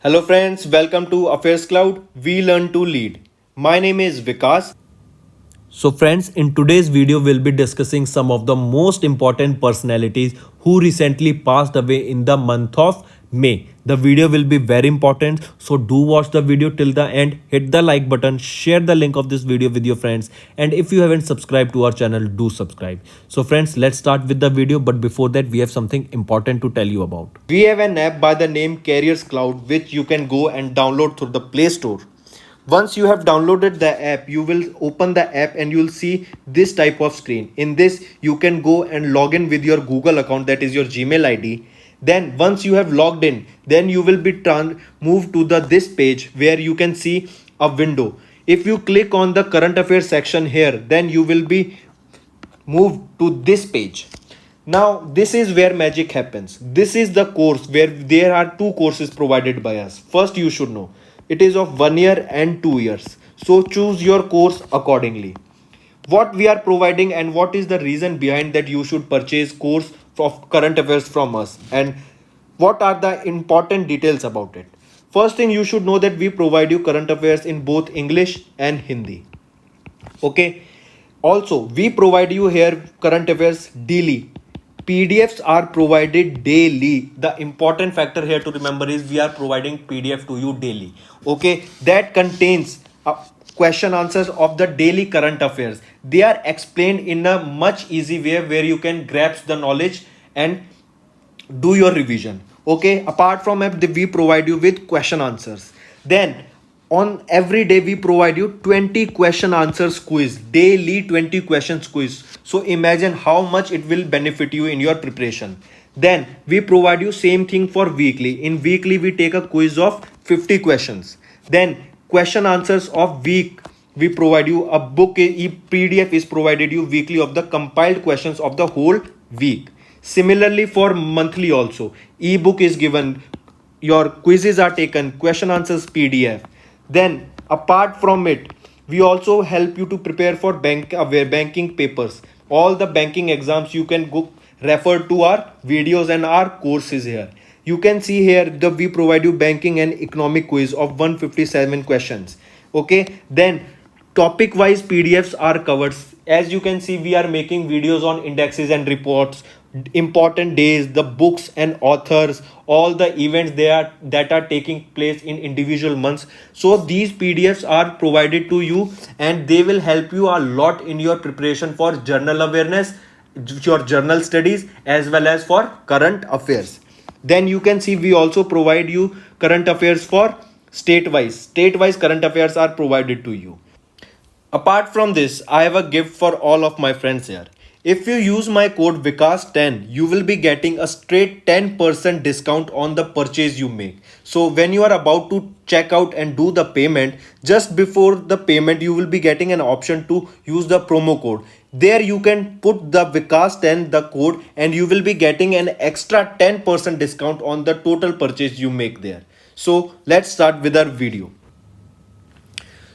Hello friends, welcome to Affairs Cloud. We learn to lead. My name is Vikas. So friends, in today's video we'll be discussing some of the most important personalities who recently passed away in the month of May. The video will be very important, so do watch the video till the end, hit the like button, share the link of this video with your friends, and if you haven't subscribed to our channel, do subscribe. So friends, let's start with the video, but before that we have something important to tell you about. We have an app by the name Careers Cloud which you can go and download through the Play Store. Once you have downloaded the app, you will open the app and you will see this type of screen. In this, you can go and log in with your Google account, that is your Gmail ID. Then once you have logged in, then you will be moved to this page where you can see a window. If you click on the current affairs section here, then you will be moved to this page. Now this is where magic happens. This is the course where there are two courses provided by us. First, you should know it is of 1 year and 2 years, so choose your course accordingly. What we are providing and what is the reason behind that you should purchase course of current affairs from us, and what are the important details about it. First thing, you should know that we provide you current affairs in both English and Hindi. Okay, also we provide you here current affairs daily. PDFs are provided daily. The important factor here to remember is we are providing PDF to you daily. Okay, that contains question answers of the daily current affairs. They are explained in a much easy way where you can grasp the knowledge and do your revision. Okay, apart from app, we provide you with question answers. Then on every day we provide you 20 question answers quiz, daily 20 questions quiz. So imagine how much it will benefit you in your preparation. Then we provide you same thing for weekly. In weekly we take a quiz of 50 questions. Then question answers of week, we provide you a book, PDF is provided you weekly of the compiled questions of the whole week. Similarly for monthly also, ebook is given, your quizzes are taken, question answers PDF. Then apart from it, we also help you to prepare for banking papers. All the banking exams you can go refer to our videos and our courses here. You can see here that we provide you banking and economic quiz of 157 questions. Okay, then topic wise PDFs are covered. As you can see, we are making videos on indexes and reports, important days, the books and authors, all the events that are taking place in individual months. So these PDFs are provided to you and they will help you a lot in your preparation for journal awareness, your journal studies, as well as for current affairs. Then you can see we also provide you current affairs for state-wise current affairs are provided to you. Apart from this, I have a gift for all of my friends here. If you use my code Vikas10, you will be getting a straight 10% discount on the purchase you make. So when you are about to check out and do the payment, just before the payment, you will be getting an option to use the promo code. There you can put the Vikas10, the code, and you will be getting an extra 10% discount on the total purchase you make there. So let's start with our video.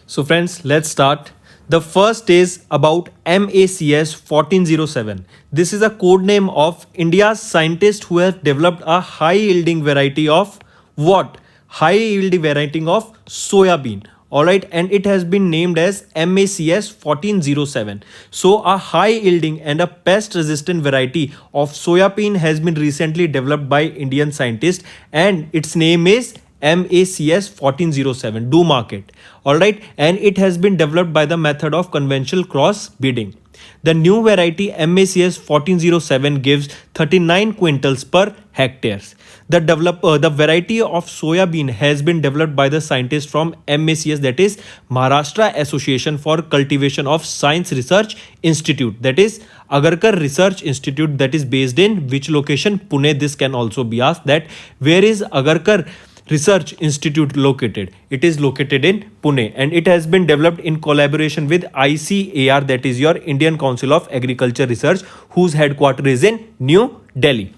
So friends, let's start. The first is about MACS 1407. This is a code name of India's scientist who has developed a high yielding variety of what? High yielding variety of soya bean. Alright, and it has been named as MACS 1407. So a high yielding and a pest resistant variety of soya bean has been recently developed by Indian scientists, and its name is MACS 1407. Do mark it. Alright, and it has been developed by the method of conventional cross breeding. The new variety MACS 1407 gives 39 quintals per hectares. The variety of soya bean has been developed by the scientists from MACS, that is Maharashtra Association for Cultivation of Science Research Institute, that is Agarkar Research Institute, that is based in which location? Pune. This can also be asked that where is Agarkar Research Institute located? It is located in Pune, and it has been developed in collaboration with ICAR, that is your Indian Council of Agriculture Research, whose headquarters is in New Delhi.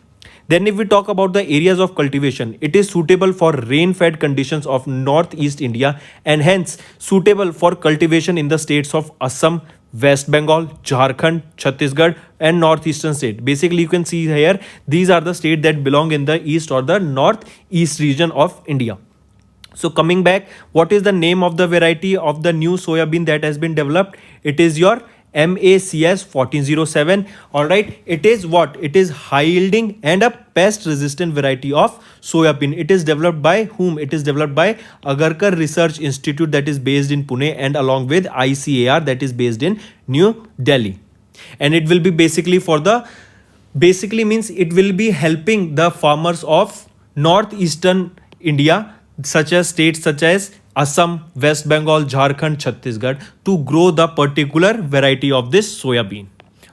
Then if we talk about the areas of cultivation, it is suitable for rain-fed conditions of northeast India and hence suitable for cultivation in the states of Assam, West Bengal, Jharkhand, Chhattisgarh and northeastern state. Basically you can see here these are the states that belong in the east or the northeast region of India. So coming back, what is the name of the variety of the new soybean that has been developed? It is your MACS 1407. All right, it is what? It is high yielding and a pest resistant variety of soybean. It is developed by whom? It is developed by Agarkar Research Institute that is based in Pune, and along with ICAR that is based in New Delhi. And it will be basically for the, basically means it will be helping the farmers of northeastern India, such as states such as Assam, West Bengal, Jharkhand, Chhattisgarh, to grow the particular variety of this soybean.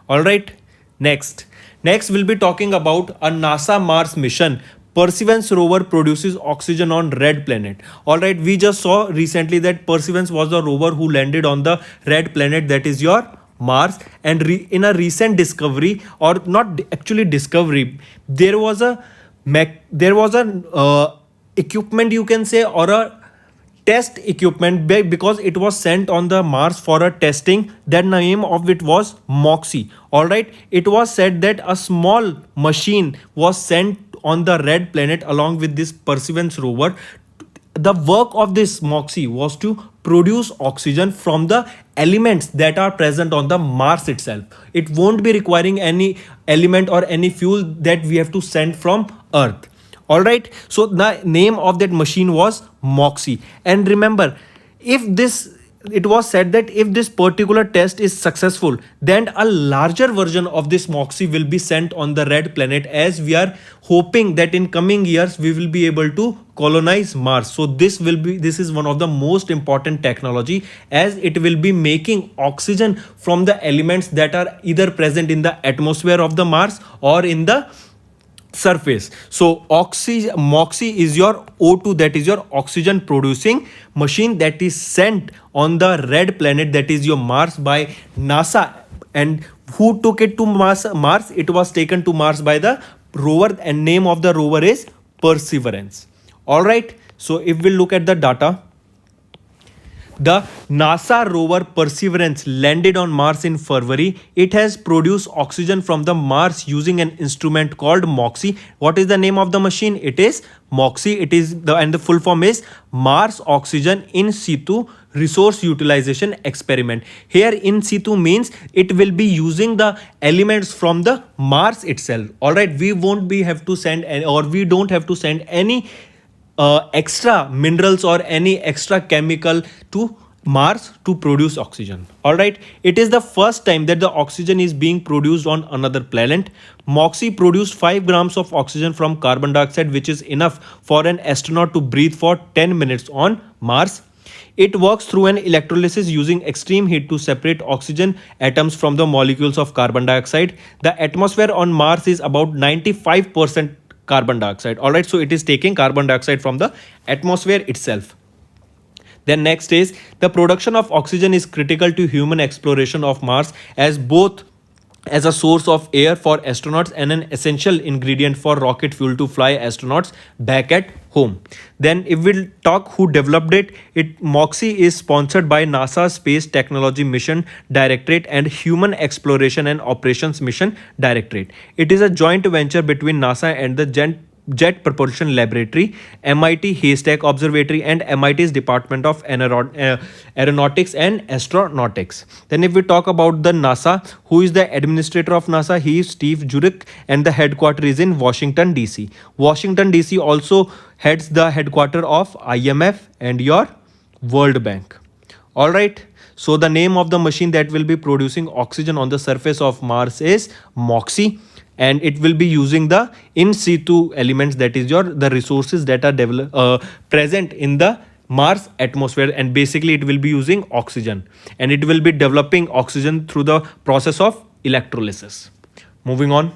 All right. Next we'll be talking about a NASA Mars mission. Perseverance rover produces oxygen on red planet. All right, we just saw recently that Perseverance was the rover who landed on the red planet, that is your Mars. And in a recent discovery, or not actually discovery, there was a equipment, you can say, or a test equipment, because it was sent on the Mars for a testing. That name of it was Moxie. All right, it was said that a small machine was sent on the red planet along with this Perseverance rover. The work of this Moxie was to produce oxygen from the elements that are present on the Mars itself. It won't be requiring any element or any fuel that we have to send from Earth. All right, so the name of that machine was Moxie. And remember, if this, it was said that if this particular test is successful, then a larger version of this Moxie will be sent on the red planet, as we are hoping that in coming years we will be able to colonize Mars. So this is one of the most important technology, as it will be making oxygen from the elements that are either present in the atmosphere of the Mars or in the surface. So Moxie is your O2, that is your oxygen producing machine, that is sent on the red planet, that is your Mars, by NASA. And who took it to Mars? It was taken to Mars by the rover, and name of the rover is Perseverance. All right, so if we look at the data, the NASA rover Perseverance landed on Mars in February. It has produced oxygen from the Mars using an instrument called Moxie. What is the name of the machine? It is Moxie. It is the full form is Mars Oxygen In Situ Resource Utilization Experiment. Here in situ means it will be using the elements from the Mars itself. All right, we won't be have to send any, or we don't have to send any extra minerals or any extra chemical to Mars to produce oxygen. All right, it is the first time that the oxygen is being produced on another planet. Moxie produced 5 grams of oxygen from carbon dioxide, which is enough for an astronaut to breathe for 10 minutes on Mars. It works through an electrolysis using extreme heat to separate oxygen atoms from the molecules of carbon dioxide. The atmosphere on Mars is about 95% carbon dioxide. All right, so it is taking carbon dioxide from the atmosphere itself. Then next is the production of oxygen is critical to human exploration of Mars, as both as a source of air for astronauts and an essential ingredient for rocket fuel to fly astronauts back at home. Then if we'll talk who developed it, Moxie is sponsored by NASA Space Technology Mission Directorate and Human Exploration and Operations Mission Directorate. It is a joint venture between NASA and the Jet Propulsion Laboratory, MIT Haystack Observatory, and MIT's Department of Aeronautics and Astronautics. Then if we talk about the NASA, who is the administrator of NASA? He is Steve Jurek, and the headquarters is in Washington DC. Washington DC also heads the headquarters of IMF and your World Bank. All right, so the name of the machine that will be producing oxygen on the surface of Mars is Moxie, and it will be using the in situ elements, that is the resources that are present in the Mars atmosphere, and basically it will be using oxygen, and it will be developing oxygen through the process of electrolysis. Moving on.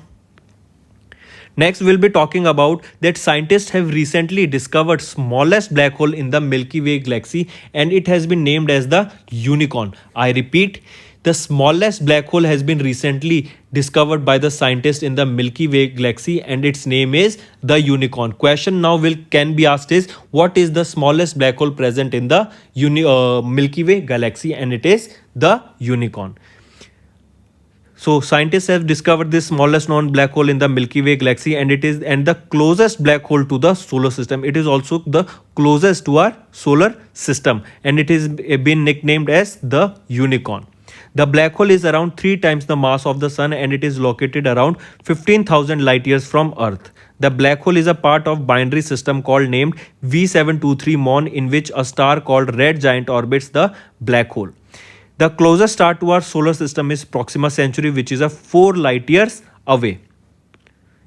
Next, we'll be talking about that scientists have recently discovered smallest black hole in the Milky Way galaxy, and it has been named as the Unicorn. I repeat, the smallest black hole has been recently discovered by the scientists in the Milky Way galaxy, and its name is the Unicorn. Question now can be asked is, what is the smallest black hole present in the Milky Way galaxy? And it is the Unicorn. So scientists have discovered this smallest known black hole in the Milky Way galaxy, and it is and the closest black hole to the solar system. It is also the closest to our solar system, and it is been nicknamed as the unicorn. The black hole is around 3 times the mass of the sun, and it is located around 15,000 light years from Earth. The black hole is a part of binary system called named V723 Mon, in which a star called red giant orbits the black hole. The closest star to our solar system is Proxima Centauri, which is a 4 light years away.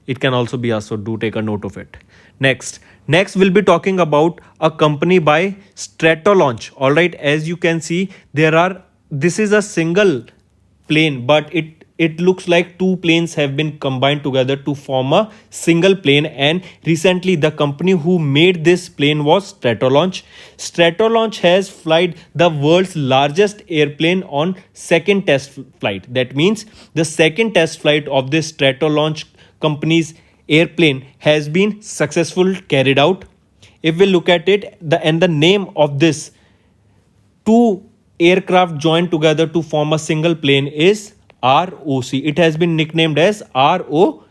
It can also be asked, so do take a note of it. Next we'll be talking about a company by Stratolaunch. All right, as you can see, this is a single plane, but it looks like two planes have been combined together to form a single plane, and recently the company who made this plane was Stratolaunch. Stratolaunch has flight the world's largest airplane on second test flight. That means the second test flight of this Stratolaunch company's airplane has been successful carried out. If we look at it, the name of this two aircraft joined together to form a single plane is ROC. It has been nicknamed as ROC.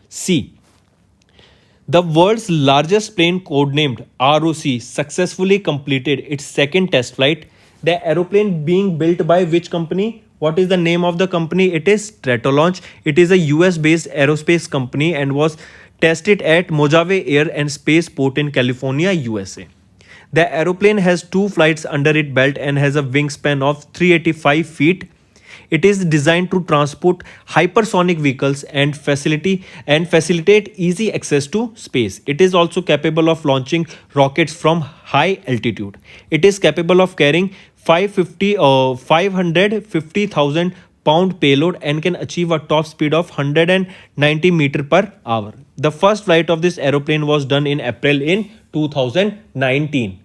The world's largest plane, codenamed ROC, successfully completed its second test flight. The aeroplane being built by which company? What is the name of the company? It is Stratolaunch. It is a US based aerospace company and was tested at Mojave Air and Space Port in California, USA. The aeroplane has 2 flights under its belt and has a wingspan of 385 feet. It is designed to transport hypersonic vehicles and facilitate easy access to space. It is also capable of launching rockets from high altitude. It is capable of carrying 550,000 pound payload and can achieve a top speed of 190 meter per hour. The first flight of this aeroplane was done in April in 2019.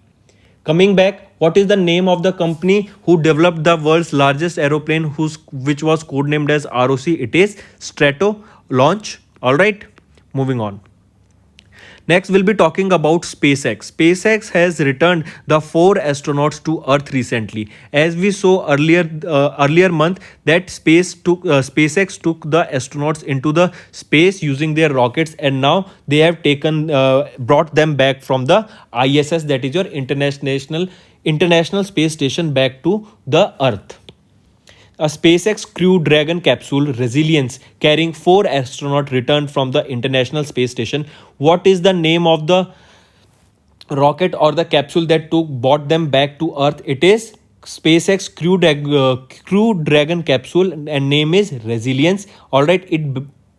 Coming back, what is the name of the company who developed the world's largest aeroplane which was codenamed as ROC? It is Stratolaunch. All right, moving on. Next, we'll be talking about SpaceX. SpaceX has returned the 4 astronauts to Earth recently. As we saw earlier month that SpaceX took the astronauts into the space using their rockets, and now they have brought them back from the ISS, that is your International Space Station, back to the Earth. A SpaceX Crew Dragon capsule Resilience carrying 4 astronauts returned from the International Space Station. What is the name of the rocket or the capsule that brought them back to Earth? It is SpaceX Crew Dragon capsule and name is Resilience. Alright, it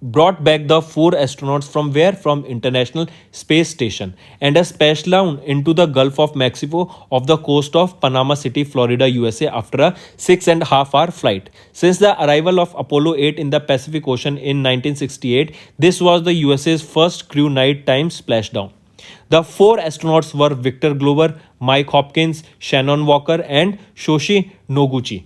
brought back the 4 astronauts from where? From International Space Station and a splashdown into the Gulf of Mexico off the coast of Panama City, Florida, USA after a 6.5-hour flight. Since the arrival of Apollo 8 in the Pacific Ocean in 1968, this was the USA's first crew nighttime splashdown. The 4 astronauts were Victor Glover, Mike Hopkins, Shannon Walker and Shoshi Noguchi.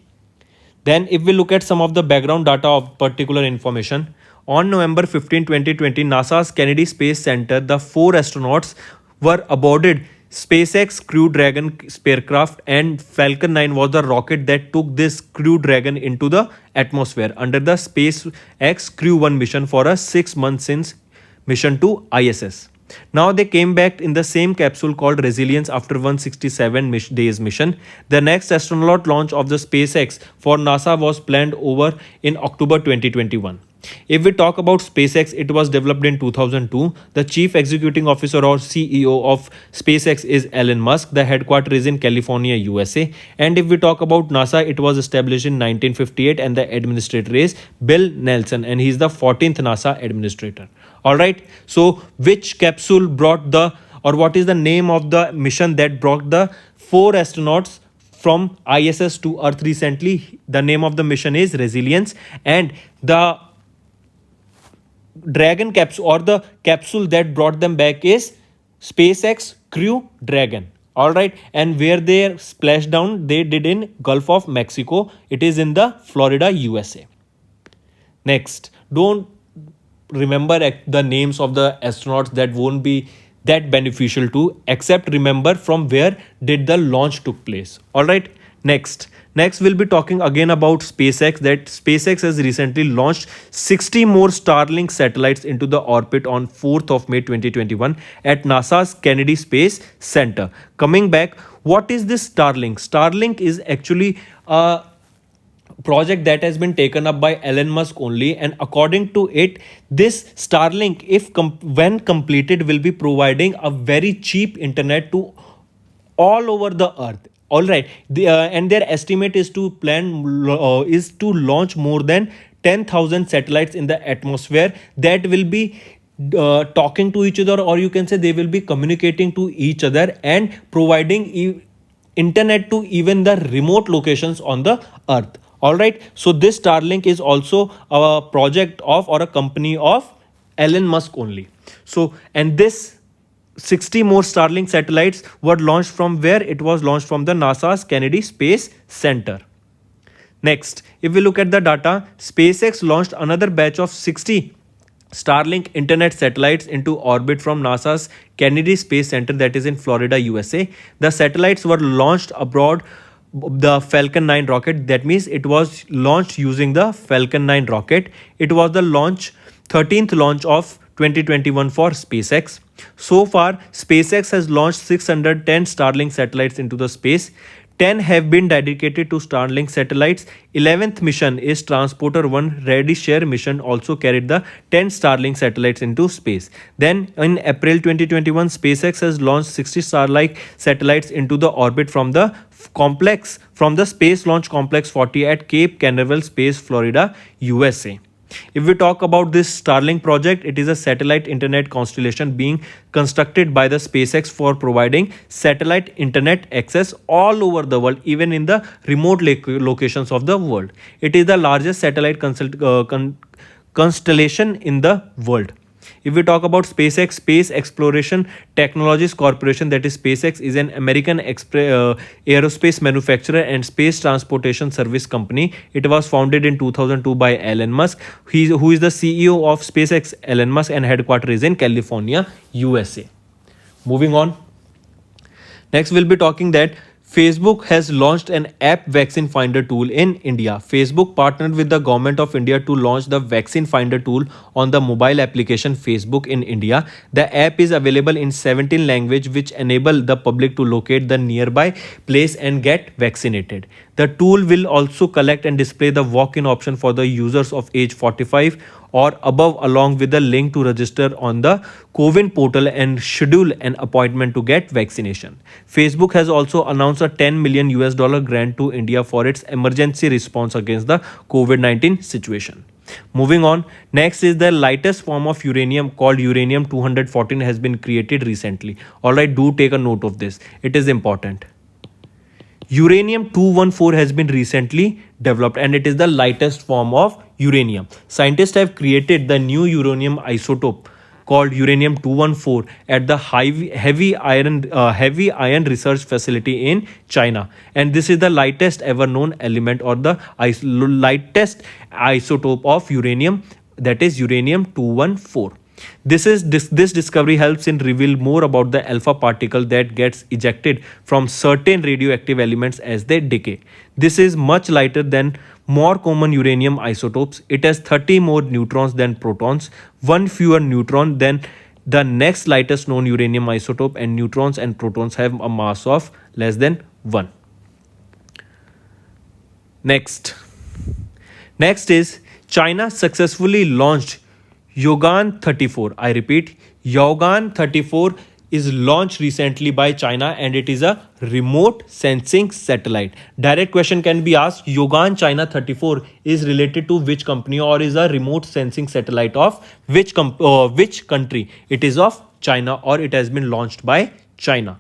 Then if we look at some of the background data of particular information, on November 15, 2020, NASA's Kennedy Space Center, the 4 astronauts were aboarded SpaceX Crew Dragon spacecraft, and Falcon 9 was the rocket that took this Crew Dragon into the atmosphere under the SpaceX Crew 1 mission for a 6-month mission to ISS. Now they came back in the same capsule called Resilience after 167 days mission. The next astronaut launch of the SpaceX for NASA was planned over in October 2021. If we talk about SpaceX, it was developed in 2002. The chief executing officer or CEO of SpaceX is Elon Musk. The headquarters is in California, USA. And if we talk about NASA, it was established in 1958 and the administrator is Bill Nelson and he is the 14th NASA administrator. Alright, so which capsule brought what is the name of the mission that brought the 4 astronauts from ISS to Earth recently? The name of the mission is Resilience, and the Dragon capsule or the capsule that brought them back is SpaceX Crew Dragon. Alright, and where they splashed down, they did in Gulf of Mexico. It is in the Florida, USA. Next, don't remember the names of the astronauts, that won't be that beneficial to, except remember from where did the launch took place. Alright, Next we'll be talking again about SpaceX, that SpaceX has recently launched 60 more Starlink satellites into the orbit on 4th of May 2021 at NASA's Kennedy Space Center. Coming back, what is this Starlink? Starlink is actually a project that has been taken up by Elon Musk only, and according to it, this Starlink, if when completed, will be providing a very cheap internet to all over the earth. All right, and their estimate is to launch more than 10,000 satellites in the atmosphere that will be talking to each other, or you can say they will be communicating to each other and providing internet to even the remote locations on the earth. All right, so this Starlink is also a project of, or a company of, Elon Musk only. So, and this 60 more Starlink satellites were launched from where? It was launched from the NASA's Kennedy Space Center. Next, if we look at the data, SpaceX launched another batch of 60 Starlink internet satellites into orbit from NASA's Kennedy Space Center, that is in Florida, USA. The satellites were launched aboard the Falcon 9 rocket. That means it was launched using the Falcon 9 rocket. It was the 13th launch of 2021 for SpaceX. So far, SpaceX has launched 610 Starlink satellites into the space. 10 have been dedicated to Starlink satellites. 11th mission is Transporter 1 Ready Share mission, also carried the 10 Starlink satellites into space. Then in April 2021, SpaceX has launched 60 Starlink satellites into the orbit from the Space Launch Complex 40 at Cape Canaveral Space, Florida, USA. If we talk about this Starlink project, it is a satellite internet constellation being constructed by the SpaceX for providing satellite internet access all over the world, even in the remote locations of the world. It is the largest satellite constellation in the world. If we talk about SpaceX, Space Exploration Technologies Corporation, that is SpaceX, is an American aerospace manufacturer and space transportation service company. It was founded in 2002 by Elon Musk, who is the CEO of SpaceX, Elon Musk, and headquarters is in California, USA. Moving on. Next, we'll be talking that Facebook has launched an app vaccine finder tool in India. Facebook partnered with the government of India to launch the vaccine finder tool on the mobile application Facebook in India. The app is available in 17 languages, which enable the public to locate the nearby place and get vaccinated. The tool will also collect and display the walk-in option for the users of age 45 or above, along with the link to register on the CoWIN portal and schedule an appointment to get vaccination. Facebook has also announced a $10 million grant to India for its emergency response against the COVID-19 situation. Moving on, next is the lightest form of uranium called uranium-214 has been created recently. Alright, do take a note of this. It is important. Uranium-214 has been recently developed and it is the lightest form of uranium. Scientists have created the new uranium isotope called uranium-214 at the heavy iron research facility in China, and this is the lightest ever known element, or the lightest isotope of uranium, that is uranium-214. This discovery helps in reveal more about the alpha particle that gets ejected from certain radioactive elements as they decay. This is much lighter than more common uranium isotopes. It has 30 more neutrons than protons, one fewer neutron than the next lightest known uranium isotope, and neutrons and protons have a mass of less than 1. Next is China successfully launched Yaogan 34. I repeat, Yaogan 34 is launched recently by China and it is a remote sensing satellite. Direct question can be asked, Yaogan China 34 is related to which company, or is a remote sensing satellite of which country? It is of China, or it has been launched by China.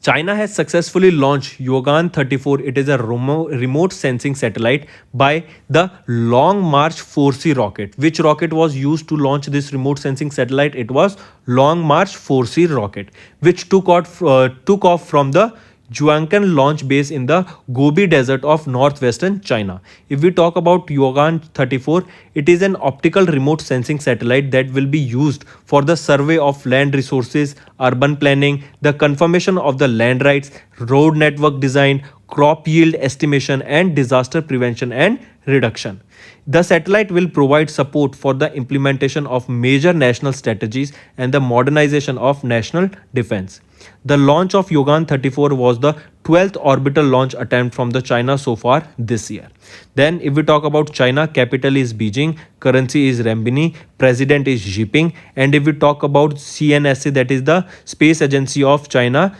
China has successfully launched Yaogan 34. It is a remote sensing satellite by the Long March 4C rocket. Which rocket was used to launch this remote sensing satellite? It was Long March 4C rocket, which took off from the Zhuangkan launch base in the Gobi Desert of northwestern China. If we talk about Yogan 34, it is an optical remote sensing satellite that will be used for the survey of land resources, urban planning, the confirmation of the land rights, road network design, crop yield estimation, and disaster prevention and reduction. The satellite will provide support for the implementation of major national strategies and the modernization of national defense. The launch of Yogan 34 was the 12th orbital launch attempt from the China so far this year. Then if we talk about China, capital is Beijing, currency is renminbi, president is Xi Jinping, and if we talk about CNSA, that is the space agency of China,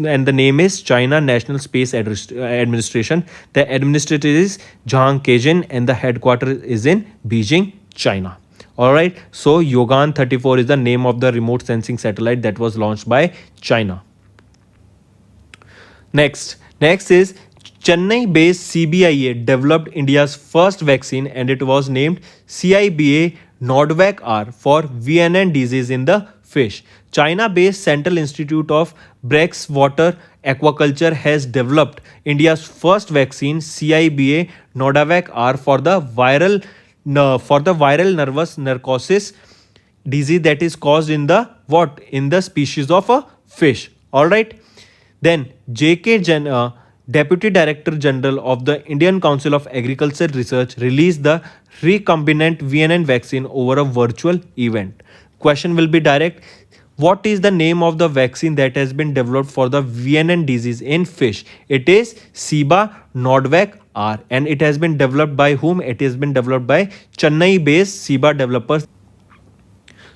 and the name is China National Space Administration. The administrator is Zhang Kejin and the headquarters is in Beijing, China. Alright, so Yogan 34 is the name of the remote sensing satellite that was launched by China. Next is Chennai based CBIA developed India's first vaccine and it was named CIBA Nordvac R for VNN disease in the fish. China based Central Institute of Breakwater Aquaculture has developed India's first vaccine CIBA Nordvac R for the viral nervous narcosis disease that is caused in the what in the species of a fish. All right, then J.K. Jain, Deputy Director General of the Indian Council of Agriculture Research, released the recombinant VNN vaccine over a virtual event. Question will be direct. What is the name of the vaccine that has been developed for the VNN disease in fish? It is Ciba Nordvac R, and it has been developed by whom? It has been developed by Chennai based Ciba developers.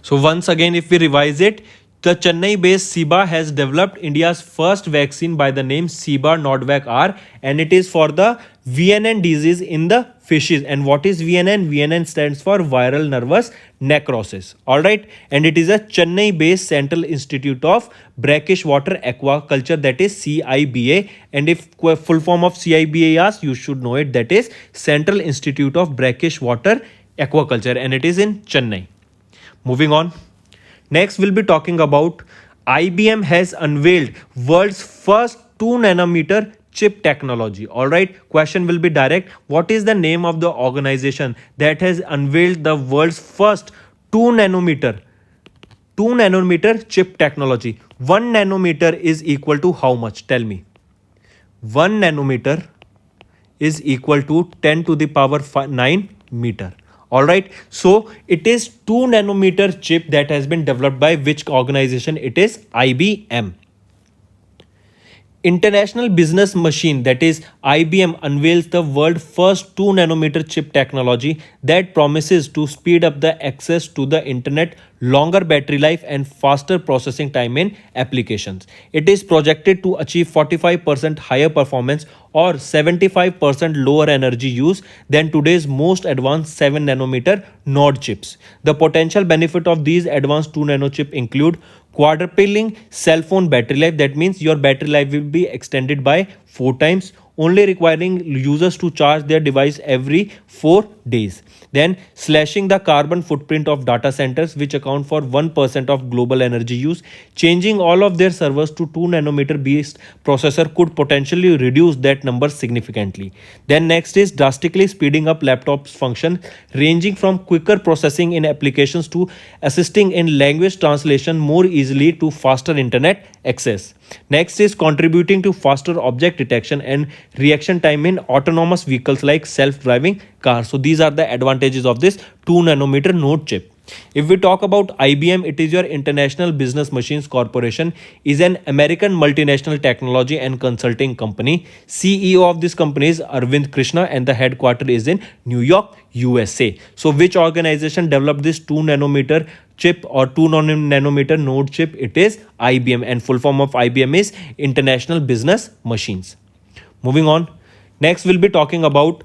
So once again, if we revise it, the Chennai-based Ciba has developed India's first vaccine by the name Ciba Nordvac R, and it is for the VNN disease in the fishes. And what is VNN? VNN stands for viral nervous necrosis. All right, and it is a Chennai-based Central Institute of Brackish Water Aquaculture, that is CIBA. And if full form of CIBA asks, you should know it. That is Central Institute of Brackish Water Aquaculture, and it is in Chennai. Moving on. Next, we'll be talking about IBM has unveiled world's first 2 nanometer chip technology. All right, question will be direct. What is the name of the organization that has unveiled the world's first 2 nanometer chip technology? 1 nanometer is equal to how much? Tell me. 1 nanometer is equal to 10 to the power 9 meter. All right, so it is 2 nanometer chip that has been developed by which organization? It is IBM. International Business Machine, that is IBM, unveils the world's first 2 nanometer chip technology that promises to speed up the access to the internet, longer battery life, and faster processing time in applications. It is projected to achieve 45% higher performance or 75% lower energy use than today's most advanced 7 nanometer node chips. The potential benefit of these advanced 2 nano chip include quadrupling cell phone battery life. That means your battery life will be extended by 4 times, only requiring users to charge their device every 4 days. Then slashing the carbon footprint of data centers, which account for 1% of global energy use. Changing all of their servers to 2 nanometer based processor could potentially reduce that number significantly. Then next is drastically speeding up laptops function, ranging from quicker processing in applications to assisting in language translation more easily to faster internet access. Next is contributing to faster object detection and reaction time in autonomous vehicles like self-driving cars. So these are the advantages of this 2 nanometer node chip. If we talk about IBM, it is your International Business Machines Corporation, is an American multinational technology and consulting company. CEO of this company is Arvind Krishna and the headquarters is in New York, USA. So which organization developed this 2 nanometer chip or 2 nanometer node chip? It is IBM, and full form of IBM is International Business Machines. Moving on. Next, we'll be talking about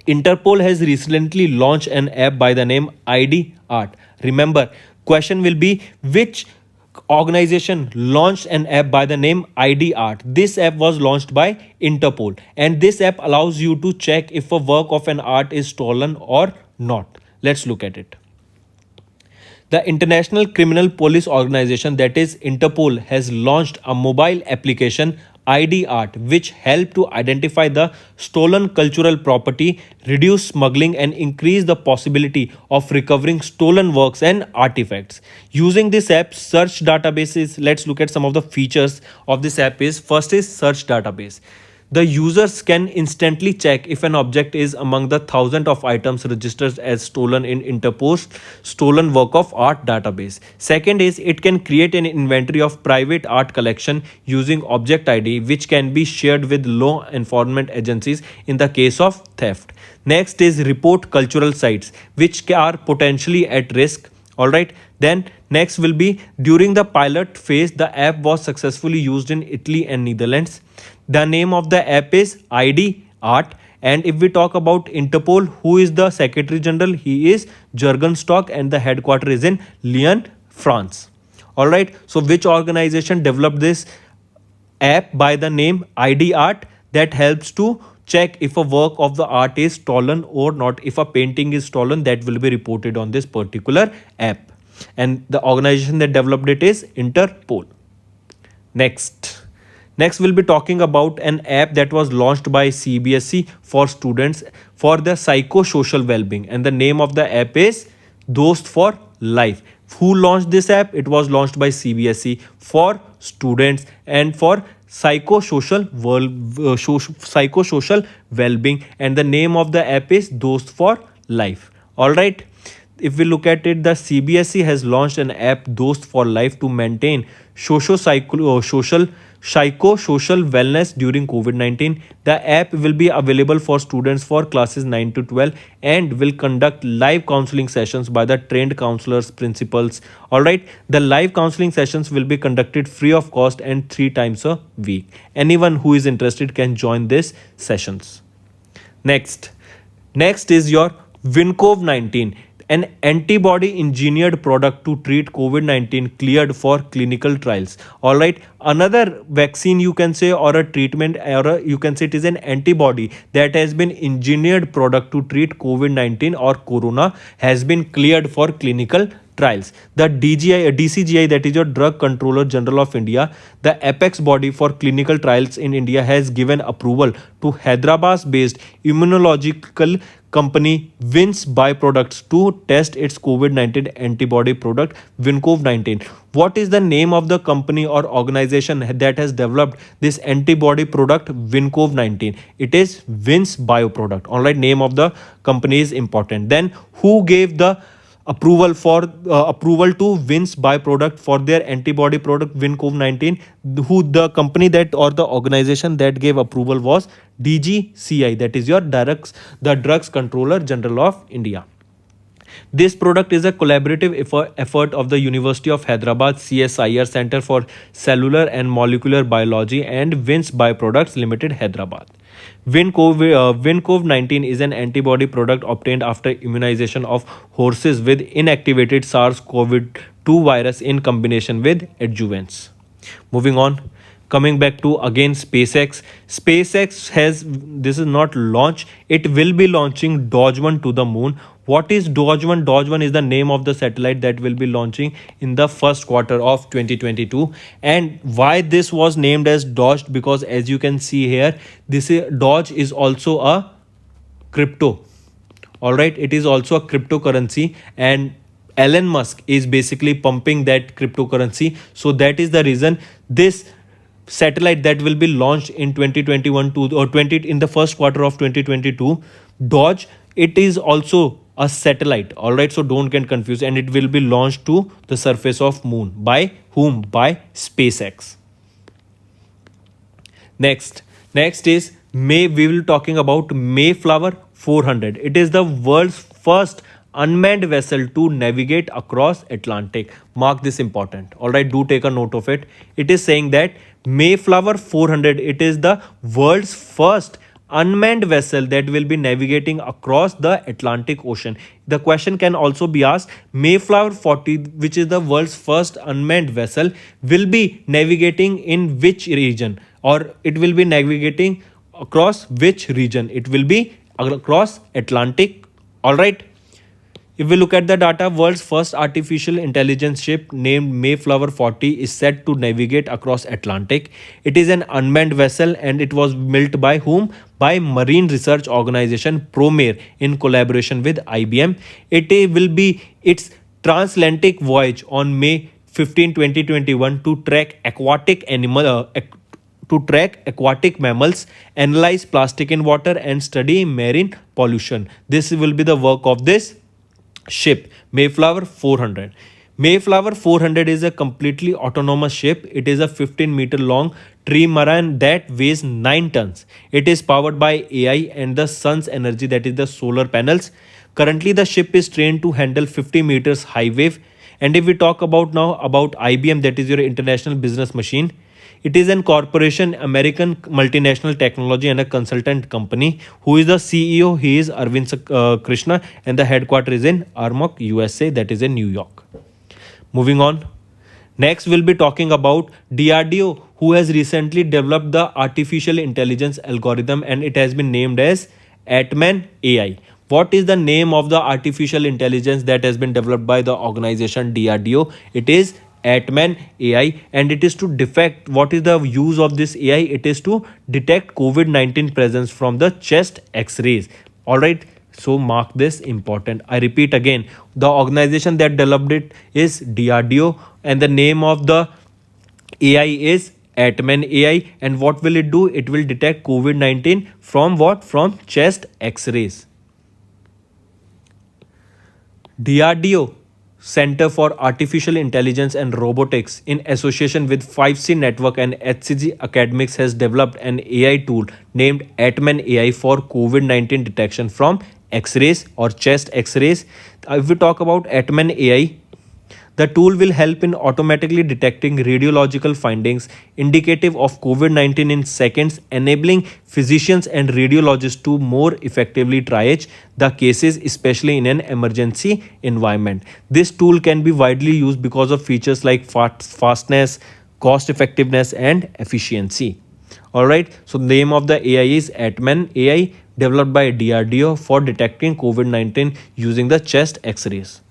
Interpol has recently launched an app by the name ID Art. Remember, question will be which organization launched an app by the name ID Art. This app was launched by Interpol, and this app allows you to check if a work of an art is stolen or not. Let's look at it. The International Criminal Police Organization, that is Interpol, has launched a mobile application ID Art, which help to identify the stolen cultural property, reduce smuggling, and increase the possibility of recovering stolen works and artifacts. Using this app, search databases. Let's look at some of the features of this app. Is first is search database. The users can instantly check if an object is among the thousands of items registered as stolen in Interpol's stolen work of art database. Second is it can create an inventory of private art collection using object ID, which can be shared with law enforcement agencies in the case of theft. Next is report cultural sites which are potentially at risk. All right, then next will be during the pilot phase the app was successfully used in Italy and Netherlands. The name of the app is ID Art. And if we talk about Interpol, who is the Secretary General? He is Jurgen Stock, and the headquarters is in Lyon, France. All right. So, which organization developed this app by the name ID Art that helps to check if a work of the art is stolen or not? If a painting is stolen, that will be reported on this particular app. And the organization that developed it is Interpol. Next, we'll be talking about an app that was launched by CBSE for students for their psychosocial well-being, and the name of the app is Dost for Life. Who launched this app? It was launched by CBSE for students and for psychosocial well-being, and the name of the app is Dost for Life. All right. If we look at it, the CBSE has launched an app Dost for Life to maintain social psychosocial wellness during COVID-19. The app will be available for students for classes 9 to 12 and will conduct live counseling sessions by the trained counselors, principals. All right, the live counseling sessions will be conducted free of cost and 3 times a week. Anyone who is interested can join these sessions. Next is your Vincov 19, an antibody engineered product to treat COVID-19 cleared for clinical trials. All right, another vaccine you can say, or a treatment, or you can say it is an antibody that has been engineered product to treat COVID-19 or corona has been cleared for clinical trials. The DCGI, that is your Drug Controller General of India, the apex body for clinical trials in India, has given approval to Hyderabad-based immunological company Vince Bioproducts to test its COVID-19 antibody product Vincov 19. What is the name of the company or organization that has developed this antibody product Vincov 19? It is Vince Bioproduct. All right, name of the company is important. Then who gave the approval to Vince Bioproduct for their antibody product Vincov 19? Who the company that or the organization that gave approval was DGCI, that is your the Drugs Controller General of India. This product is a collaborative effort of the University of Hyderabad, CSIR Center for Cellular and Molecular Biology, and Vince Bioproducts Limited, Hyderabad. Vincov 19 is an antibody product obtained after immunization of horses with inactivated SARS-CoV-2 virus in combination with adjuvants. Moving on. Coming back to again SpaceX has, this is not launch, it will be launching Dodge-1 to the moon. What is Dodge-1? Dodge-1 is the name of the satellite that will be launching in the first quarter of 2022. And why this was named as Dodge? Because as you can see here, Dodge is also a crypto. All right, it is also a cryptocurrency, and Elon Musk is basically pumping that cryptocurrency. So that is the reason this satellite that will be launched in 2021 in the first quarter of 2022, Dodge, it is also a satellite. All right, so don't get confused, and it will be launched to the surface of moon. By whom? By SpaceX. Next is we will talking about Mayflower 400. It is the world's first unmanned vessel to navigate across Atlantic. Mark this important. All right, do take a note of it. It is saying that Mayflower 400, it is the world's first unmanned vessel that will be navigating across the Atlantic Ocean. The question can also be asked, Mayflower 40, which is the world's first unmanned vessel, will be navigating in which region, or it will be navigating across which region? It will be across Atlantic. All right. If we look at the data, world's first artificial intelligence ship named Mayflower 40 is set to navigate across Atlantic. It is an unmanned vessel and it was built by whom? By marine research organization Promare in collaboration with IBM. It will be its transatlantic voyage on May 15, 2021 to track aquatic mammals, analyze plastic in water, and study marine pollution. This will be the work of this ship Mayflower 400. Mayflower 400 is a completely autonomous ship. It is a 15-meter long trimaran that weighs 9 tons. It is powered by AI and the sun's energy, that is the solar panels. Currently the ship is trained to handle 50 meters high wave. And if we talk about now about IBM, that is your international business machine, it is an corporation, American multinational technology and a consultant company. Who is the CEO? He is Arvind Krishna, and the headquarters is in Armonk, USA, that is in New York. Moving on. Next, we'll be talking about DRDO, who has recently developed the artificial intelligence algorithm, and it has been named as Atman AI. What is the name of the artificial intelligence that has been developed by the organization DRDO? It is Atman AI, and it is to detect, what is the use of this AI? It is to detect COVID-19 presence from the chest x-rays. All right, so mark this important. I repeat again, the organization that developed it is DRDO, and the name of the AI is Atman AI. And what will it do? It will detect COVID-19 from what? From chest x-rays. DRDO, Center for Artificial Intelligence and Robotics, in association with 5C Network and HCG Academics, has developed an AI tool named Atman AI for COVID-19 detection from X-rays or chest X-rays. If we talk about Atman AI, the tool will help in automatically detecting radiological findings indicative of COVID-19 in seconds, enabling physicians and radiologists to more effectively triage the cases, especially in an emergency environment. This tool can be widely used because of features like fastness, cost effectiveness, and efficiency. Alright, so the name of the AI is Atman AI, developed by DRDO for detecting COVID-19 using the chest X-rays.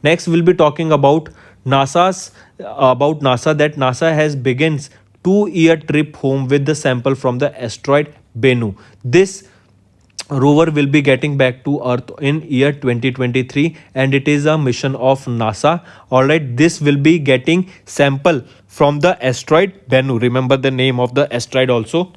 Next, we'll be talking about NASA, that NASA has begins 2-year trip home with the sample from the asteroid Bennu. This rover will be getting back to Earth in year 2023, and it is a mission of NASA. All right, this will be getting sample from the asteroid Bennu. Remember the name of the asteroid also.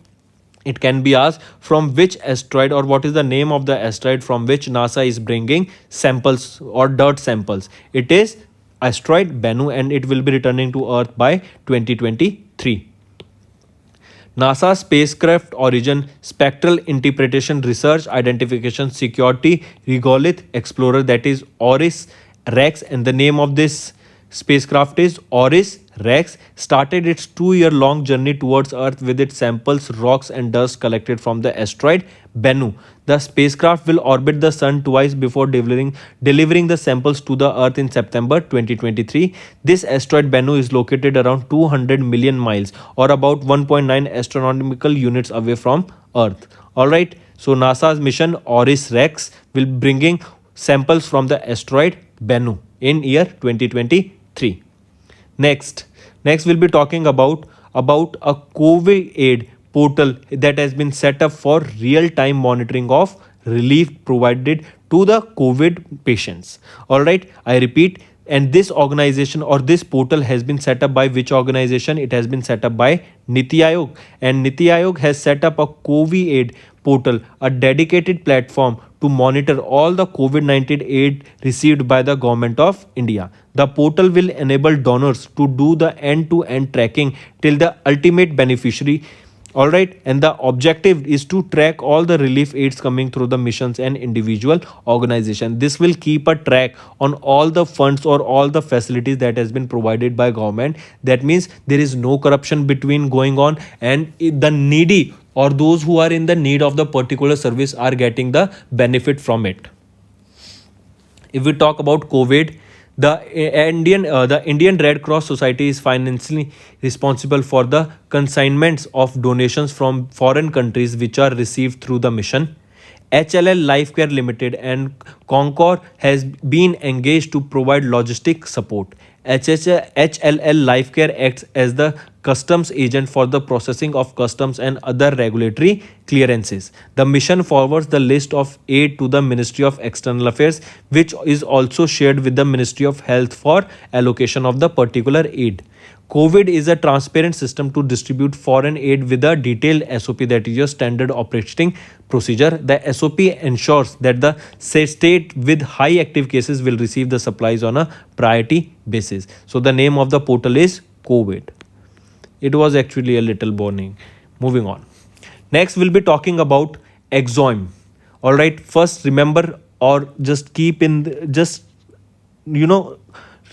It can be asked from which asteroid, or what is the name of the asteroid from which NASA is bringing samples or dirt samples. It is asteroid Bennu, and it will be returning to Earth by 2023. NASA spacecraft origin, spectral interpretation, research, identification, security, regolith explorer, that is ORIS-REx, and the name of this spacecraft is ORIS-REx, started its 2-year-long journey towards Earth with its samples, rocks, and dust collected from the asteroid Bennu. The spacecraft will orbit the Sun twice before delivering the samples to the Earth in September 2023. This asteroid Bennu is located around 200 million miles, or about 1.9 astronomical units away from Earth. Alright, so NASA's mission ORIS-REx will bringing samples from the asteroid Bennu in year 2023. Next we'll be talking about a COVID aid portal that has been set up for real-time monitoring of relief provided to the COVID patients. All right, I repeat, and this organization or this portal has been set up by which organization? It has been set up by Niti Aayog, and Niti Aayog has set up a COVID aid portal, a dedicated platform to monitor all the COVID-19 aid received by the government of India. The portal will enable donors to do the end-to-end tracking till the ultimate beneficiary. Alright, and the objective is to track all the relief aids coming through the missions and individual organization. This will keep a track on all the funds or all the facilities that has been provided by government. That means there is no corruption between going on, and the needy or those who are in the need of the particular service are getting the benefit from it. If we talk about COVID, the Indian Red Cross Society is financially responsible for the consignments of donations from foreign countries which are received through the mission. HLL Lifecare Limited and Concor has been engaged to provide logistic support. HLL Lifecare acts as the customs agent for the processing of customs and other regulatory clearances. The mission forwards the list of aid to the Ministry of External Affairs, which is also shared with the Ministry of Health for allocation of the particular aid. COVID is a transparent system to distribute foreign aid with a detailed SOP, that is your standard operating procedure. The SOP ensures that the state with high active cases will receive the supplies on a priority basis. So the name of the portal is COVID. It was actually a little boring. Moving on. Next, we'll be talking about Exoim. All right. First, remember or just keep in just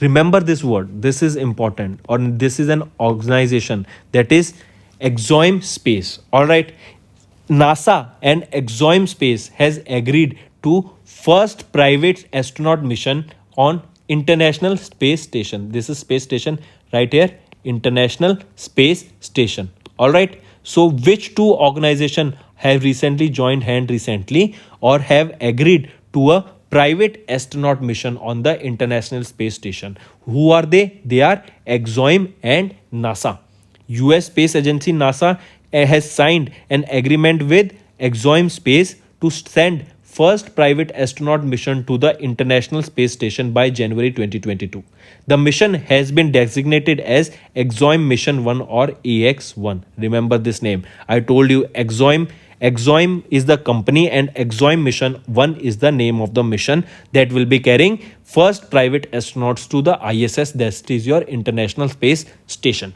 remember this word. This is important. Or this is an organization that is Exoim Space. All right. NASA and Exoim Space has agreed to first private astronaut mission on International Space Station. This is space station right here, International Space Station. All right. So which two organizations have recently joined hand recently or have agreed to a private astronaut mission on the International Space Station? Who are they? They are Exoim and NASA. US Space Agency NASA has signed an agreement with Exoim Space to send first private astronaut mission to the International Space Station by January 2022. The mission has been designated as Exoim Mission 1 or AX1. Remember this name. I told you Exoim is the company and Exoim Mission 1 is the name of the mission that will be carrying first private astronauts to the ISS, that is your International Space Station.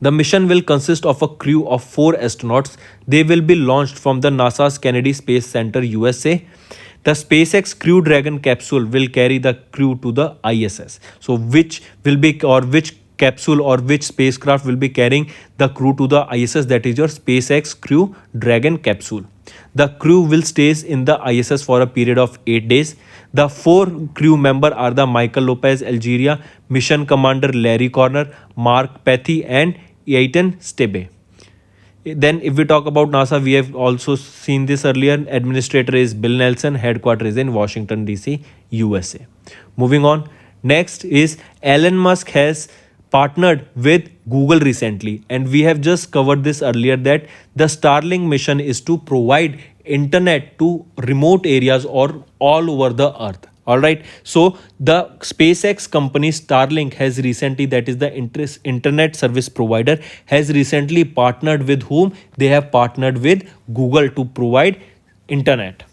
The mission will consist of a crew of 4 astronauts. They will be launched from the NASA's Kennedy Space Center, USA. The SpaceX Crew Dragon capsule will carry the crew to the ISS. So which capsule or which spacecraft will be carrying the crew to the ISS? That is your SpaceX Crew Dragon capsule. The crew will stay in the ISS for a period of 8 days. The 4 crew members are the Michael Lopez Algeria, Mission Commander Larry Corner, Mark Pathy and Eitan Stebe. Then if we talk about NASA, we have also seen this earlier. Administrator is Bill Nelson, headquarters is in Washington DC, USA. Moving on. Next is Elon Musk has partnered with Google recently, and we have just covered this earlier that the Starlink mission is to provide internet to remote areas or all over the earth. All right. So the SpaceX company Starlink has recently, that is the internet service provider, has recently partnered with whom? They have partnered with Google to provide internet.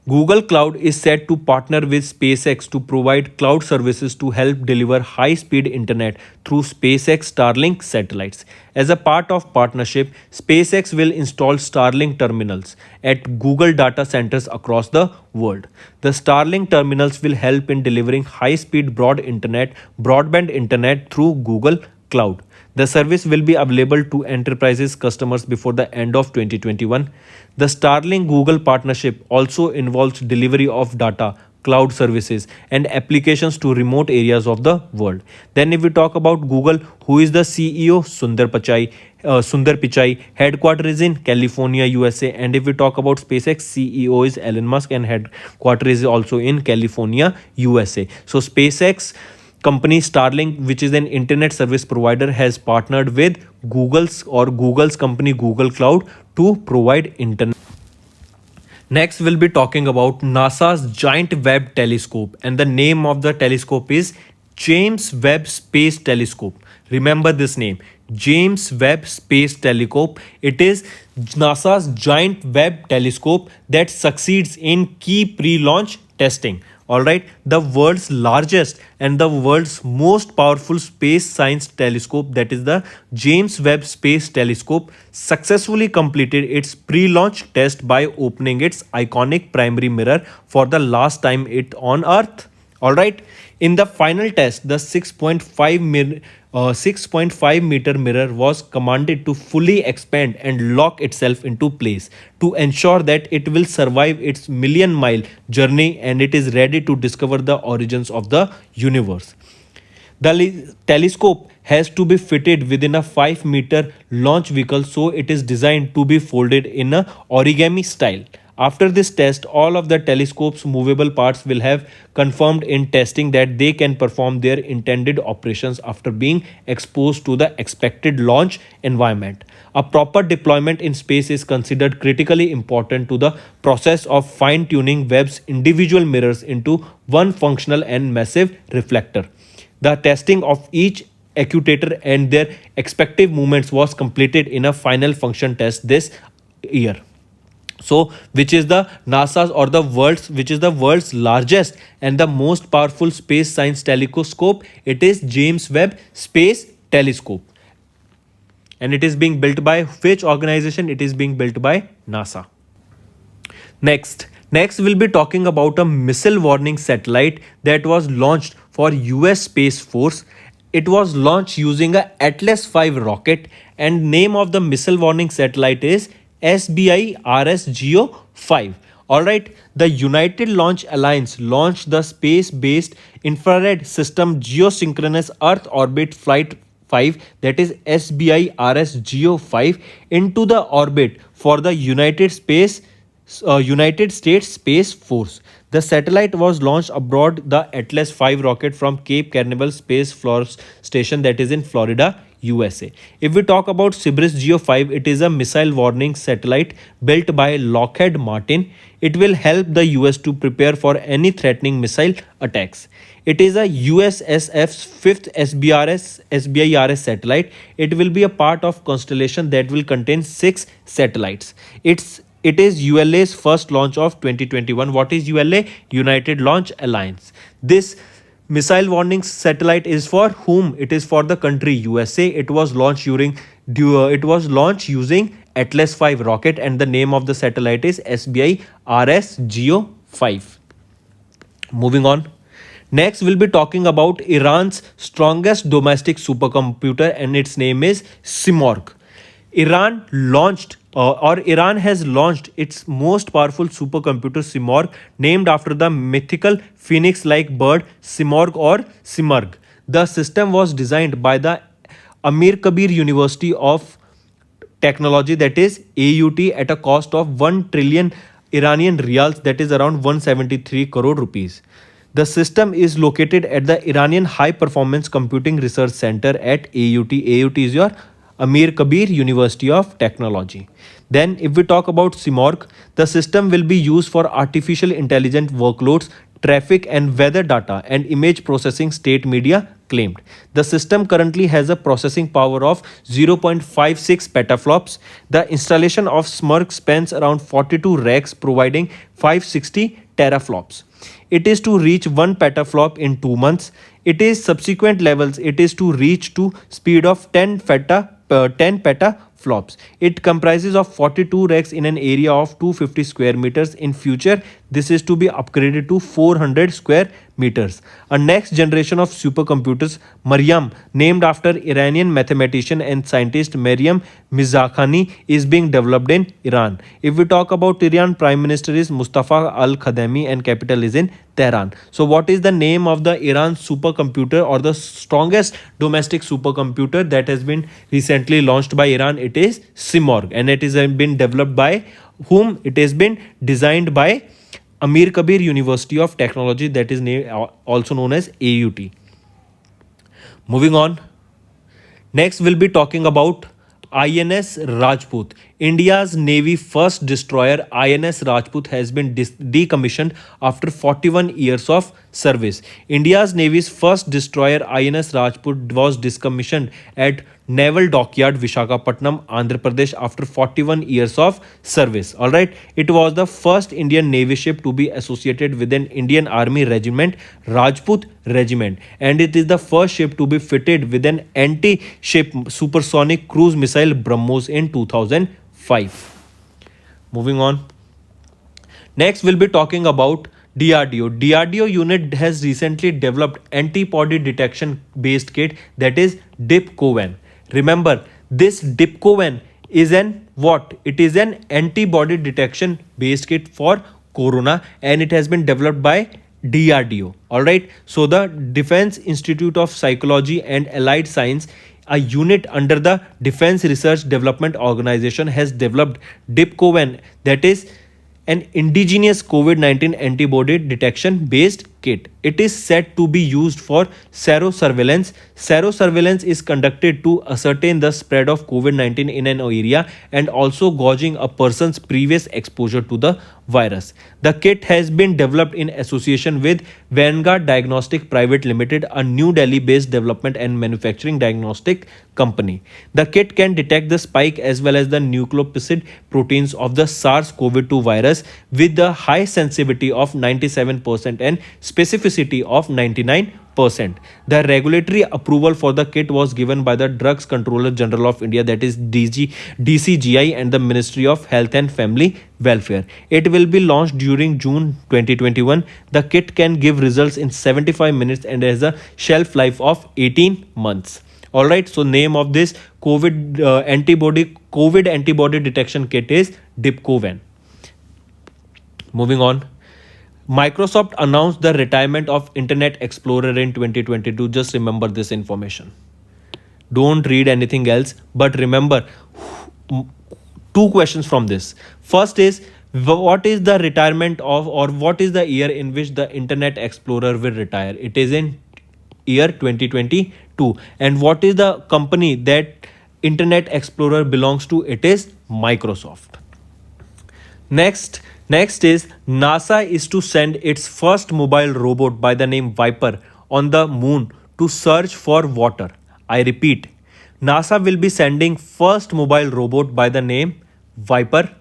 Google Cloud is set to partner with SpaceX to provide cloud services to help deliver high-speed internet through SpaceX Starlink satellites. As a part of partnership, SpaceX will install Starlink terminals at Google data centers across the world. The Starlink terminals will help in delivering high-speed broadband internet through Google Cloud. The service will be available to enterprises customers before the end of 2021. The Starlink Google partnership also involves delivery of data, cloud services and applications to remote areas of the world. Then if we talk about Google, who is the CEO? Sundar Pichai, headquarters is in California, USA. And if we talk about SpaceX, CEO is Elon Musk and headquarters is also in California, USA. So SpaceX company Starlink, which is an internet service provider, has partnered with Google's company Google Cloud to provide internet. Next, we'll be talking about NASA's Giant Webb Telescope, and the name of the telescope is James Webb Space Telescope. Remember this name, James Webb Space Telescope. It is NASA's Giant Webb Telescope that succeeds in key pre-launch testing. All right, the world's largest and the world's most powerful space science telescope, that is the James Webb Space Telescope, successfully completed its pre-launch test by opening its iconic primary mirror for the last time on Earth. All right, in the final test, the 6.5 meter mirror was commanded to fully expand and lock itself into place to ensure that it will survive its million-mile journey and it is ready to discover the origins of the universe. The telescope has to be fitted within a 5-meter launch vehicle, so it is designed to be folded in a origami style. After this test, all of the telescope's movable parts will have confirmed in testing that they can perform their intended operations after being exposed to the expected launch environment. A proper deployment in space is considered critically important to the process of fine tuning Webb's individual mirrors into one functional and massive reflector. The testing of each actuator and their expected movements was completed in a final function test this year. So which is the NASA's or the world's, which is the world's largest and the most powerful space science telescope? It is James Webb Space Telescope, and it is being built by which organization? It is being built by NASA. Next we'll be talking about a missile warning satellite that was launched for US Space Force. It was launched using a Atlas V rocket, and name of the missile warning satellite is SBI RS-GEO 5. Alright, the United Launch Alliance launched the space-based infrared system Geosynchronous Earth Orbit Flight 5, that is SBI RS-GEO 5, into the orbit for the United States Space Force. The satellite was launched aboard the Atlas V rocket from Cape Canaveral Space Force Station, that is in Florida, USA. If we talk about Cybris Geo 5, it is a missile warning satellite built by Lockheed Martin. It will help the US to prepare for any threatening missile attacks. It is a USSF's fifth SBIRS satellite. It will be a part of constellation that will contain 6 satellites. It is ULA's first launch of 2021. What is ULA? United Launch Alliance. This missile warning satellite is for whom? It is for the country USA. It was launched using Atlas V rocket, and the name of the satellite is SBI RS-GEO 5. Moving on. Next, we'll be talking about Iran's strongest domestic supercomputer, and its name is Simorgh. Iran has launched its most powerful supercomputer Simorgh, named after the mythical phoenix-like bird Simorgh or Simurgh. The system was designed by the Amir Kabir University of Technology, that is AUT, at a cost of 1 trillion Iranian riyals, that is around 173 crore rupees. The system is located at the Iranian High Performance Computing Research Center at AUT. AUT is your Amir Kabir University of Technology. Then if we talk about Simorgh, the system will be used for artificial intelligence workloads, traffic and weather data, and image processing, state media claimed. The system currently has a processing power of 0.56 petaflops. The installation of Simorgh spans around 42 racks, providing 560 teraflops. It is to reach 1 petaflop in 2 months. It is subsequent levels. It is to reach to speed of 10 petaflops. It comprises of 42 racks in an area of 250 square meters. In future, this is to be upgraded to 400 square meters. A next generation of supercomputers, Maryam, named after Iranian mathematician and scientist Maryam Mirzakhani, is being developed in Iran. If we talk about Iran, Prime Minister is Mustafa Al-Khademi and capital is in Tehran. So what is the name of the Iran supercomputer, or the strongest domestic supercomputer that has been recently launched by Iran? It is Simorgh, and it has been developed by whom? It has been designed by Amir Kabir University of Technology, that is also known as AUT. Moving on. Next, we'll be talking about INS Rajput. India's Navy first destroyer INS Rajput has been decommissioned after 41 years of service. India's Navy's first destroyer INS Rajput was decommissioned at Naval Dockyard, Visakhapatnam, Andhra Pradesh after 41 years of service. Alright, it was the first Indian Navy ship to be associated with an Indian Army regiment, Rajput Regiment, and it is the first ship to be fitted with an anti-ship supersonic cruise missile BrahMos in 2005. Moving on. Next, we'll be talking about DRDO. DRDO unit has recently developed antibody detection based kit, that is DIPCOVAN. Remember, this DIPCOVAN is an what? It is an antibody detection based kit for corona, and it has been developed by DRDO. All right. So the Defense Institute of Psychology and Allied Science, a unit under the Defense Research Development Organization, has developed Dipcovan, that is an indigenous COVID 19 antibody detection based kit. It is said to be used for serosurveillance. Serosurveillance is conducted to ascertain the spread of COVID 19 in an area and also gauging a person's previous exposure to the virus. The kit has been developed in association with Vanguard Diagnostic Private Limited, a New Delhi based development and manufacturing diagnostic company. The kit can detect the spike as well as the nucleopsid proteins of the SARS CoV 2 virus with the high sensitivity of 97% and specificity of 99%. The regulatory approval for the kit was given by the Drugs Controller General of India, that is DCGI, and the Ministry of Health and Family Welfare. It will be launched during June 2021. The kit can give results in 75 minutes and has a shelf life of 18 months. All right, so name of this COVID antibody detection kit is Dipcovan. Moving on, Microsoft announced the retirement of Internet Explorer in 2022. Just remember this information. Don't read anything else, but remember two questions from this. First is, what is the retirement of, or what is the year in which the Internet Explorer will retire? It is in year 2022. And what is the company that Internet Explorer belongs to? It is Microsoft. Next is NASA is to send its first mobile robot by the name Viper on the moon to search for water. I repeat, NASA will be sending first mobile robot by the name Viper.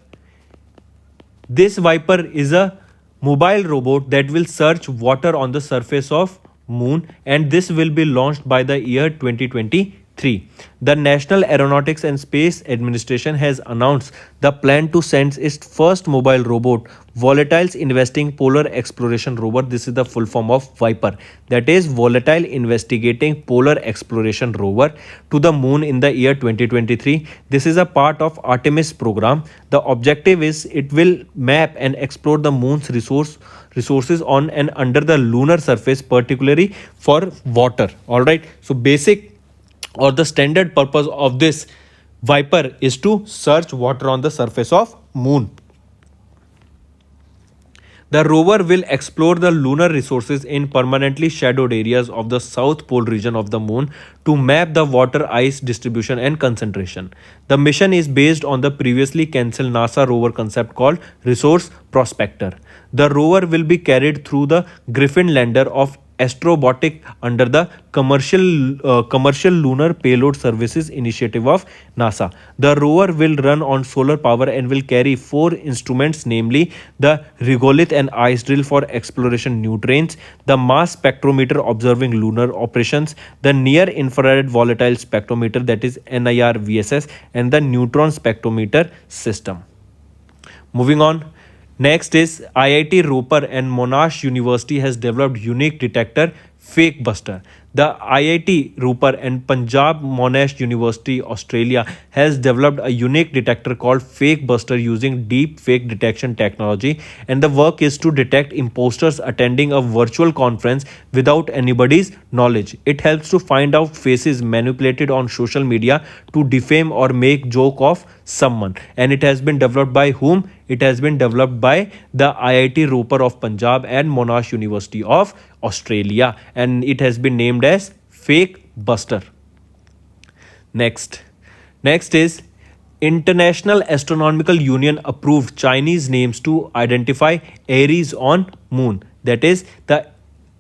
This Viper is a mobile robot that will search water on the surface of moon, and this will be launched by the year 2023. The National Aeronautics and Space Administration has announced the plan to send its first mobile robot, Volatile Investigating Polar Exploration Rover. This is the full form of Viper, that is Volatile Investigating Polar Exploration Rover, to the moon in the year 2023. This is a part of Artemis program. The objective is it will map and explore the moon's resources on and under the lunar surface, particularly for water. All right, so basic or the standard purpose of this Viper is to search water on the surface of moon. The rover will explore the lunar resources in permanently shadowed areas of the south pole region of the moon to map the water ice distribution and concentration. The mission is based on the previously cancelled NASA rover concept called Resource Prospector. The rover will be carried through the Griffin lander of Astrobotic under the Commercial Lunar Payload Services initiative of NASA. The rover will run on solar power and will carry 4 instruments, namely the regolith and ice drill for exploration nutrients, the mass spectrometer observing lunar operations, the near infrared volatile spectrometer, that is NIR VSS, and the neutron spectrometer system. Moving on. Next is IIT Ropar and Monash University has developed unique detector Fake Buster. The IIT Ropar and Punjab Monash University, Australia, has developed a unique detector called Fake Buster using deep fake detection technology, and the work is to detect imposters attending a virtual conference without anybody's knowledge. It helps to find out faces manipulated on social media to defame or make joke of someone. And it has been developed by whom? It has been developed by the IIT Ropar of Punjab and Monash University of Australia, and it has been named as Fake Buster. Next is International Astronomical Union approved Chinese names to identify Aries on moon. That is the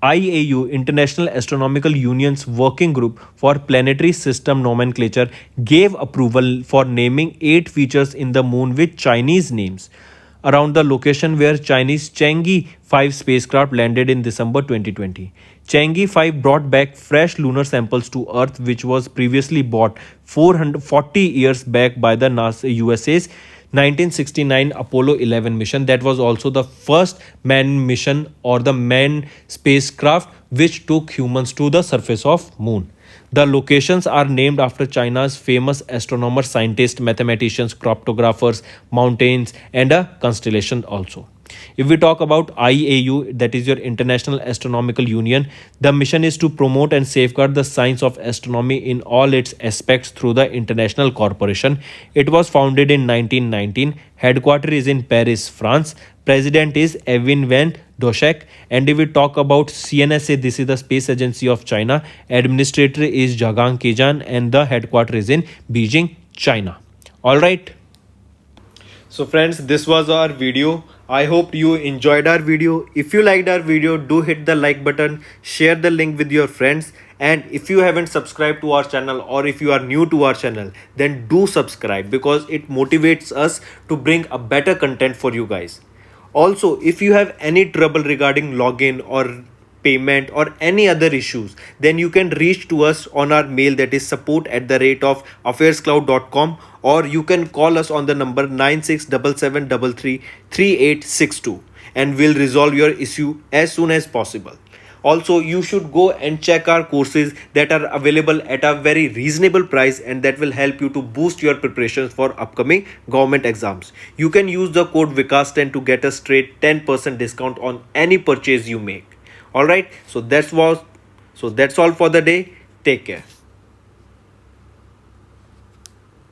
IAU, International Astronomical Union's working group for planetary system nomenclature, gave approval for naming 8 features in the moon with Chinese names around the location where Chinese Chang'e 5 spacecraft landed in December 2020. Chang'e 5 brought back fresh lunar samples to Earth, which was previously brought 440 years back by the NASA USA's 1969 Apollo 11 mission. That was also the first manned mission or the manned spacecraft which took humans to the surface of moon. The locations are named after China's famous astronomers, scientists, mathematicians, cryptographers, mountains, and a constellation also. If we talk about IAU, that is your International Astronomical Union, the mission is to promote and safeguard the science of astronomy in all its aspects through the international corporation. It was founded in 1919. Headquarters is in Paris, France. President is Evin van Doshek. And if we talk about CNSA, this is the Space Agency of China. Administrator is Jagang Kejan, and the headquarters is in Beijing, China. All right. So friends, this was our video. I hope you enjoyed our video. If you liked our video, do hit the like button, share the link with your friends, and if you haven't subscribed to our channel or if you are new to our channel, then do subscribe because it motivates us to bring a better content for you guys. Also, if you have any trouble regarding login or payment or any other issues, then you can reach to us on our mail, that is support@affairscloud.com, or you can call us on the number 9677333862 and we'll resolve your issue as soon as possible. Also, you should go and check our courses that are available at a very reasonable price and that will help you to boost your preparations for upcoming government exams. You can use the code Vikas10 to get a straight 10% discount on any purchase you make. All right, so that's all for the day. Take care.